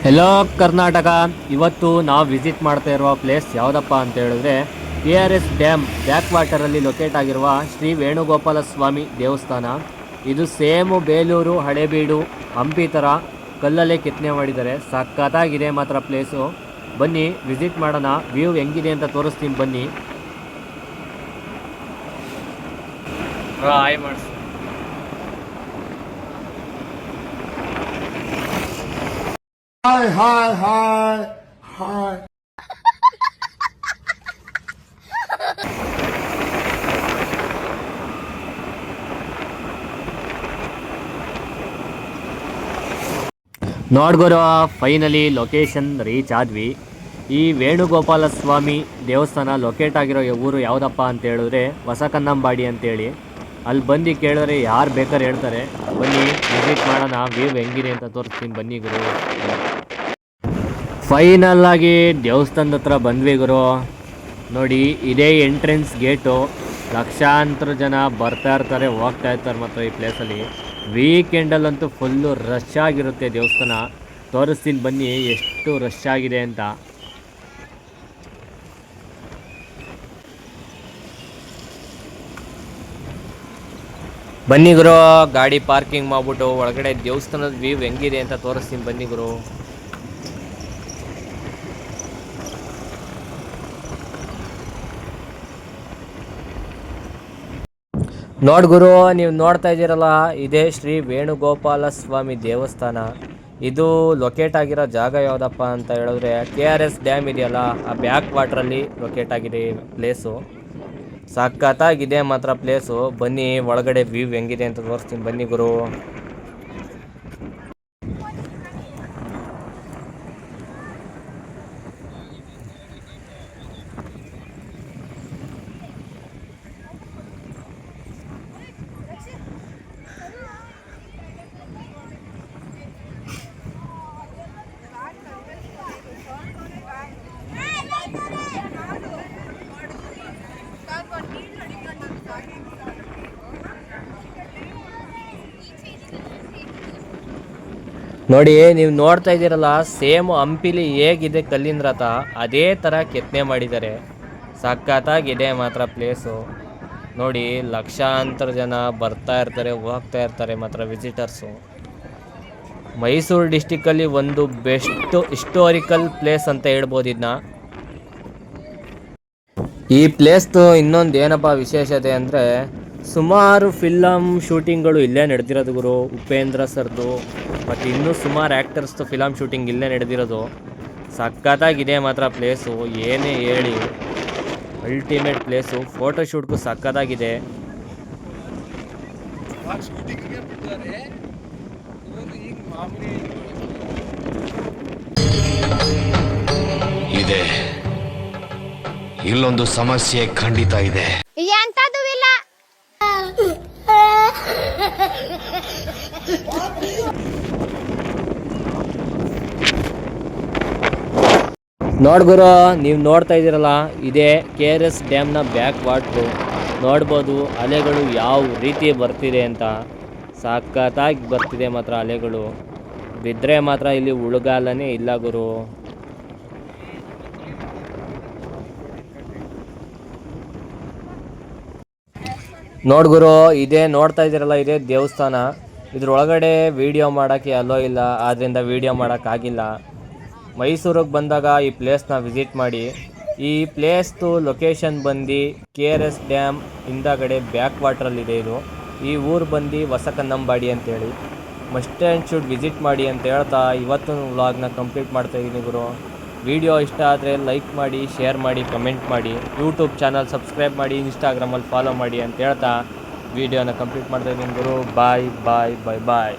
Hello Karnataka. ಇವತ್ತು ನಾವು visit ಮಾಡ್ತಾ ಇರುವ ಪ್ಲೇಸ್ ಯಾವುದಪ್ಪ ಅಂತ ಹೇಳಿದ್ರೆ KRS ಡ್ಯಾಮ್ ಬ್ಯಾಕ್ ವಾಟರಲ್ಲಿ ಲೊಕೇಟ್ ಆಗಿರುವ ಶ್ರೀ ವೇಣುಗೋಪಾಲ ಸ್ವಾಮಿ ದೇವಸ್ಥಾನ. ಇದು ಸೇಮು ಬೇಲೂರು, ಹಳೇಬೀಡು, ಹಂಪಿ ಥರ ಕಲ್ಲಲ್ಲೇ ಕೆತ್ತನೆ ಮಾಡಿದ್ದಾರೆ. ಸಖತ್ತಾಗಿದೆ ಮಾತ್ರ ಪ್ಲೇಸು. ಬನ್ನಿ ವಿಸಿಟ್ ಮಾಡೋಣ. ವ್ಯೂ ಹೆಂಗಿದೆ ಅಂತ ತೋರಿಸ್ತೀನಿ ಬನ್ನಿ. ಹಾಯ್ ಮಾಡಿಸಿ. Hi, hi, hi, hi. ನೋಡ್ಗುರು, ಫೈನಲಿ ಲೊಕೇಶನ್ ರೀಚ್ ಆದ್ವಿ. ಈ ವೇಣುಗೋಪಾಲ ಸ್ವಾಮಿ ದೇವಸ್ಥಾನ ಲೊಕೇಟ್ ಆಗಿರೋ ಊರು ಯಾವುದಪ್ಪ ಅಂತ ಹೇಳಿದ್ರೆ ಹೊಸಕನ್ನಂಬಾಡಿ ಅಂತೇಳಿ. ಅಲ್ಲಿ ಬಂದು ಕೇಳಿದ್ರೆ ಯಾರು ಬೇಕಾದ್ರೆ ಹೇಳ್ತಾರೆ. ಬನ್ನಿ ವಿಸಿಟ್ ಮಾಡೋಣ. ವ್ಯೂ ಹೆಂಗಿದೆ ಅಂತ ತೋರಿಸ್ತೀನಿ ಬನ್ನಿ ಗುರು. ಫೈನಲ್ ಆಗಿ ದೇವಸ್ಥಾನದ ಹತ್ರ ಬಂದ್ವಿ ಗುರು. ನೋಡಿ, ಇದೇ ಎಂಟ್ರೆನ್ಸ್ ಗೇಟು. ಲಕ್ಷಾಂತರ ಜನ ಬರ್ತಾ ಇರ್ತಾರೆ, ಹೋಗ್ತಾ ಇರ್ತಾರೆ ಮಾತ್ರ ಈ ಪ್ಲೇಸಲ್ಲಿ. ವೀಕೆಂಡಲ್ಲಂತೂ ಫುಲ್ಲು ರಶ್ ಆಗಿರುತ್ತೆ ದೇವಸ್ಥಾನ. ತೋರಿಸ್ತೀನಿ ಬನ್ನಿ ಎಷ್ಟು ರಶ್ ಆಗಿದೆ ಅಂತ. ಬನ್ನಿ ಗುರು, ಗಾಡಿ ಪಾರ್ಕಿಂಗ್ ಮಾಡ್ಬಿಟ್ಟು ಒಳಗಡೆ ದೇವಸ್ಥಾನದ ವ್ಯೂ ಹೆಂಗಿದೆ ಅಂತ ತೋರಿಸ್ತೀನಿ ಬನ್ನಿ ಗುರು. ನೋಡ್ಗುರು, ನೀವು ನೋಡ್ತಾ ಇದ್ದೀರಲ್ಲ, ಇದೇ ಶ್ರೀ ವೇಣುಗೋಪಾಲ ಸ್ವಾಮಿ ದೇವಸ್ಥಾನ. ಇದು ಲೊಕೇಟ್ ಆಗಿರೋ ಜಾಗ ಯಾವುದಪ್ಪ ಅಂತ ಹೇಳಿದ್ರೆ KRS ಡ್ಯಾಮ್ ಇದೆಯಲ್ಲ, ಆ ಬ್ಯಾಕ್ ವಾಟ್ರಲ್ಲಿ ಲೊಕೇಟ್ ಆಗಿದೆ ಪ್ಲೇಸು. ಸಖತ್ತಾಗಿದೆ ಮಾತ್ರ ಪ್ಲೇಸು. ಬನ್ನಿ ಒಳಗಡೆ ವ್ಯೂ ಹೆಂಗಿದೆ ಅಂತ ತೋರಿಸ್ತೀನಿ ಬನ್ನಿ ಗುರು. ನೋಡಿ, ನೀವು ನೋಡ್ತಾ ಇದ್ದೀರಲ್ಲ, ಸೇಮ್ ಹಂಪಿಲಿ ಹೇಗಿದೆ ಕಲ್ಲಿನ ರಥ, ಅದೇ ಥರ ಕೆತ್ತನೆ ಮಾಡಿದ್ದಾರೆ. ಸಖತ್ತಾಗಿದೆ ಮಾತ್ರ ಪ್ಲೇಸು. ನೋಡಿ, ಲಕ್ಷಾಂತರ ಜನ ಬರ್ತಾ ಇರ್ತಾರೆ, ಹೋಗ್ತಾ ಇರ್ತಾರೆ ಮಾತ್ರ ವಿಸಿಟರ್ಸು. ಮೈಸೂರು ಡಿಸ್ಟಿಕ್ಕಲ್ಲಿ ಒಂದು ಬೆಸ್ಟ್ ಹಿಸ್ಟೋರಿಕಲ್ ಪ್ಲೇಸ್ ಅಂತ ಹೇಳ್ಬೋದು ಇದನ್ನ. ಈ ಪ್ಲೇಸ್ದು ಇನ್ನೊಂದು ಏನಪ್ಪ ವಿಶೇಷತೆ ಅಂದರೆ, ಸುಮಾರು ಫಿಲಮ್ ಶೂಟಿಂಗ್ಗಳು ಇಲ್ಲೇ ನಡೆದಿರೋದು ಗುರು. ಉಪೇಂದ್ರ ಸರ್ದು ಮತ್ತು ಇನ್ನೂ ಸುಮಾರು ಆ್ಯಕ್ಟರ್ಸ್ದು ಫಿಲಮ್ ಶೂಟಿಂಗ್ ಇಲ್ಲೇ ನಡೆದಿರೋದು. ಸಖತ್ತಾಗಿದೆ ಮಾತ್ರ ಪ್ಲೇಸು. ಏನೇ ಹೇಳಿ, ಅಲ್ಟಿಮೇಟ್ ಪ್ಲೇಸು. ಫೋಟೋಶೂಟ್ಗೂ ಸಖತ್ತಾಗಿದೆ. ಇದೆ, ಇಲ್ಲೊಂದು ಸಮಸ್ಯೆ ಖಂಡಿತ ಇದೆ. ನೋಡ್ಗುರು, ನೀವು ನೋಡ್ತಾ ಇದ್ದೀರಲ್ಲ, ಇದೇ KRS ಡ್ಯಾಮ್ನ ಬ್ಯಾಕ್ ವಾಟ್ರು. ನೋಡ್ಬೋದು ಅಲೆಗಳು ಯಾವ ರೀತಿ ಬರ್ತಿದೆ ಅಂತ. ಸಖತ್ತಾಗಿ ಬರ್ತಿದೆ ಮಾತ್ರ ಅಲೆಗಳು. ಬಿದ್ದರೆ ಮಾತ್ರ ಇಲ್ಲಿ ಉಳುಗಾಲನೇ ಇಲ್ಲ ಗುರು. ನೋಡ್ಗುರು, ಇದೇ ನೋಡ್ತಾ ಇದ್ದೀರಲ್ಲ, ಇದೇ ದೇವಸ್ಥಾನ. ಇದ್ರೊಳಗಡೆ ವೀಡಿಯೋ ಮಾಡೋಕ್ಕೆ ಅಲೋ ಇಲ್ಲ, ಆದ್ದರಿಂದ ವೀಡಿಯೋ ಮಾಡೋಕ್ಕಾಗಿಲ್ಲ. ಮೈಸೂರಿಗೆ ಬಂದಾಗ ಈ ಪ್ಲೇಸ್ನ ವಿಸಿಟ್ ಮಾಡಿ. ಈ ಪ್ಲೇಸ್ದು ಲೊಕೇಶನ್ ಬಂದು KRS ಡ್ಯಾಮ್ ಹಿಂದಗಡೆ ಬ್ಯಾಕ್ ವಾಟ್ರಲ್ಲಿದೆ ಇದು. ಈ ಊರು ಬಂದು ಹೊಸಕನ್ನಂಬಾಡಿ ಅಂತೇಳಿ. ಮಸ್ಟ್ ಆ್ಯಂಡ್ ಶುಡ್ ವಿಸಿಟ್ ಮಾಡಿ ಅಂತ ಹೇಳ್ತಾ ಇವತ್ತು ವ್ಲಾಗ್ನ ಕಂಪ್ಲೀಟ್ ಮಾಡ್ತಾಯಿದ್ದೀನಿ ಗುರು. ವಿಡಿಯೋ ಇಷ್ಟ ಆದರೆ ಲೈಕ್ ಮಾಡಿ, ಶೇರ್ ಮಾಡಿ, ಕಮೆಂಟ್ ಮಾಡಿ. ಯೂಟ್ಯೂಬ್ ಚಾನಲ್ ಸಬ್ಸ್ಕ್ರೈಬ್ ಮಾಡಿ, ಇನ್ಸ್ಟಾಗ್ರಾಮಲ್ಲಿ ಫಾಲೋ ಮಾಡಿ ಅಂತ ಹೇಳ್ತಾ ವಿಡಿಯೋನ ಕಂಪ್ಲೀಟ್ ಮಾಡ್ತಾಯಿದ್ದೀನಿ ಗುರು. ಬಾಯ್ ಬಾಯ್ ಬಾಯ್ ಬಾಯ್.